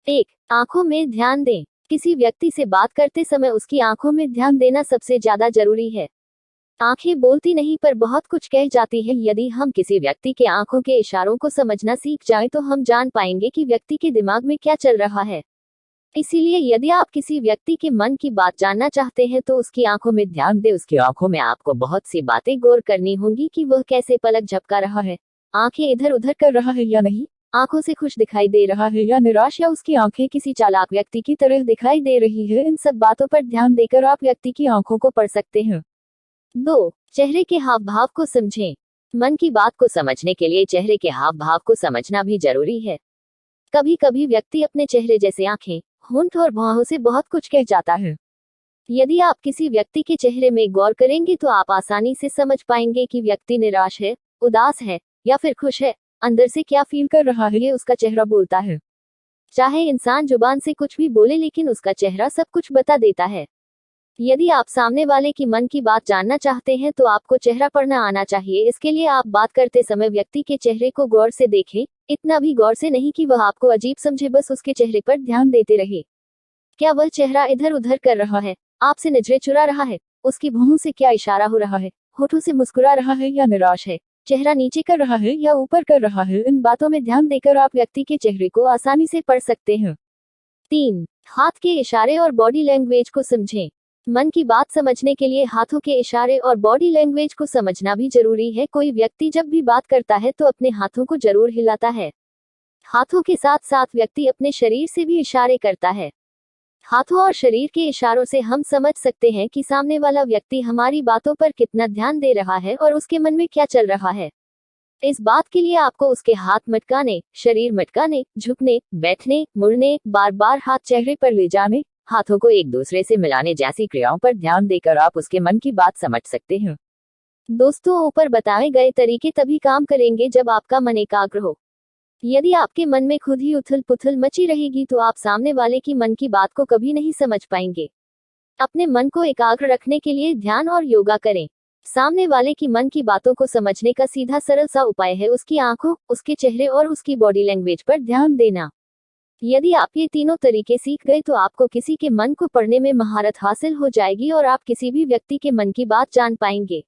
एक, आंखों में ध्यान दें। किसी व्यक्ति से बात करते समय उसकी आंखों में ध्यान देना सबसे ज्यादा जरूरी है। आंखें बोलती नहीं पर बहुत कुछ कह जाती है। यदि हम किसी व्यक्ति के आंखों के इशारों को समझना सीख जाएं तो हम जान पाएंगे कि व्यक्ति के दिमाग में क्या चल रहा है। इसीलिए यदि आप किसी व्यक्ति के मन की बात जानना चाहते हैं तो उसकी आंखों में ध्यान दें। उसकी आंखों में आपको बहुत सी बातें गौर करनी होंगी कि वह कैसे पलक झपका रहा है, आंखें इधर उधर कर रहा है या नहीं, आंखों से खुश दिखाई दे रहा है या निराश, या उसकी आंखें किसी चालाक व्यक्ति की तरह दिखाई दे रही है। इन सब बातों पर ध्यान देकर आप व्यक्ति की आंखों को पढ़ सकते हैं। 2, चेहरे के हाव भाव को समझें। मन की बात को समझने के लिए चेहरे के हाव भाव को समझना भी जरूरी है। कभी कभी व्यक्ति अपने चेहरे जैसे आंखें, होंठ और भौहों से बहुत कुछ कह जाता है। यदि आप किसी व्यक्ति के चेहरे में गौर करेंगे तो आप आसानी से समझ पाएंगे कि व्यक्ति निराश है, उदास है या फिर खुश है। अंदर से क्या फील कर रहा है ये उसका चेहरा बोलता है। चाहे इंसान जुबान से कुछ भी बोले लेकिन उसका चेहरा सब कुछ बता देता है। यदि आप सामने वाले की मन की बात जानना चाहते हैं तो आपको चेहरा पढ़ना आना चाहिए। इसके लिए आप बात करते समय व्यक्ति के चेहरे को गौर से देखें, इतना भी गौर से नहीं कि वह आपको अजीब समझे, बस उसके चेहरे पर ध्यान देते रहे। क्या वह चेहरा इधर उधर कर रहा है, आपसे नजरें चुरा रहा है, उसकी भौहों से क्या इशारा हो रहा है, होठों से मुस्कुरा रहा है या निराश है, चेहरा नीचे कर रहा है या ऊपर कर रहा है। इन बातों में ध्यान देकर आप व्यक्ति के चेहरे को आसानी से पढ़ सकते हैं। 3, हाथ के इशारे और बॉडी लैंग्वेज को समझें। मन की बात समझने के लिए हाथों के इशारे और बॉडी लैंग्वेज को समझना भी जरूरी है। कोई व्यक्ति जब भी बात करता है तो अपने हाथों को जरूर हिलाता है। हाथों के साथ साथ व्यक्ति अपने शरीर से भी इशारे करता है। हाथों और शरीर के इशारों से हम समझ सकते हैं कि सामने वाला व्यक्ति हमारी बातों पर कितना ध्यान दे रहा है और उसके मन में क्या चल रहा है। इस बात के लिए आपको उसके हाथ मटकाने, शरीर मटकाने, झुकने, बैठने, मुड़ने, बार बार हाथ चेहरे पर ले जाने, हाथों को एक दूसरे से मिलाने जैसी क्रियाओं पर ध्यान देकर आप उसके मन की बात समझ सकते हैं। दोस्तों, ऊपर बताए गए तरीके तभी काम करेंगे जब आपका मन एकाग्र हो। यदि आपके मन में खुद ही उथल पुथल मची रहेगी तो आप सामने वाले की मन की बात को कभी नहीं समझ पाएंगे। अपने मन को एकाग्र रखने के लिए ध्यान और योगा करें। सामने वाले की मन की बातों को समझने का सीधा सरल सा उपाय है उसकी आंखों, उसके चेहरे और उसकी बॉडी लैंग्वेज पर ध्यान देना। यदि आप ये तीनों तरीके सीख गए तो आपको किसी के मन को पढ़ने में महारत हासिल हो जाएगी और आप किसी भी व्यक्ति के मन की बात जान पाएंगे।